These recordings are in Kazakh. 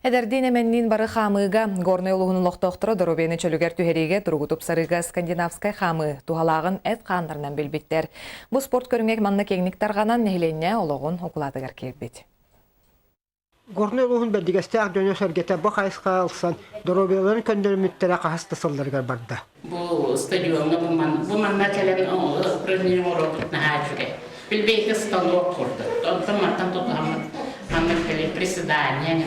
Эдердин эменнин бары хамыга горный улугунун лохтоқтыры доробени чөлүгер түһериге туругутуп сарыга скандинавскай хамы тугалагын эт кандарынан билбиттер. Бу спорт көрүңек манна кеңник тарганан нехиленне ологун окулатыгар келбит. Горный улугун белдигестеак дөнө сөргете бу кайыска алсан доробеларын көндөрмүттөрө кахаста сылдыргар барда. Бу стадионга бу манна келен упражнение урок на хачуге. Билбейки станок курду. Томаттан тут манна келе приседания,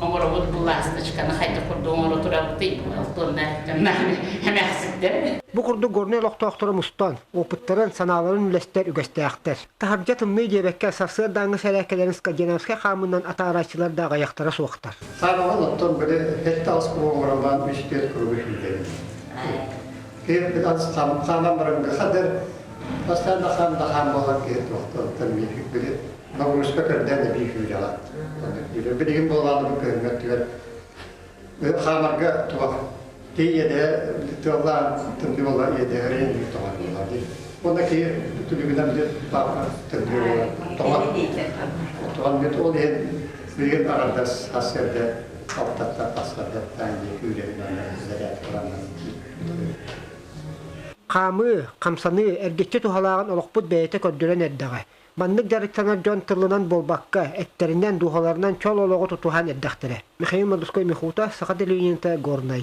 он робот бу ласточка на хайта курду, он ротура тип, алтонна хемекситтер. Бу курду горный лохтоқтыры мустан, опыттарын саналарын үлестер үгестеактер. Тахаржатын медиабекке сafsыр даңы сәрәкелерін скандинавскай хамынан атарачылар да аяқтары суақтар. Сағалан оттон бірі хетті асқуы оңыралан үшкет күргі шүлдері. Кейіп бідан қаман бұрынғы қадыр, бастанда қам болған кейіп оқтан мейфік бірі. Нағырышқа көрден бей шүлі алады. Бірігін болғаны бұл көріңеттігер. Қамарға туақ. Кейеді тұғылан түнді болған еді әрен үйік тұған болады. Онда кейіп түлігінен де бақы түнді болған тұған. Тұған бет ол ең бірген ағардас асерді алтатта пасқарды тәңде күйлерін зәрәт құранын. Қамы, қамсаны, әргетче тухалағын олықпұт бәйеті көддірен әрдіғі. Маннык жарықтанар жон тылынан болбаққа, әттерінен духаларынан чол олығы тұтуған әрдіқтірі. Михаил Мадуской Михута, Сақат Элюнинта, Горнай.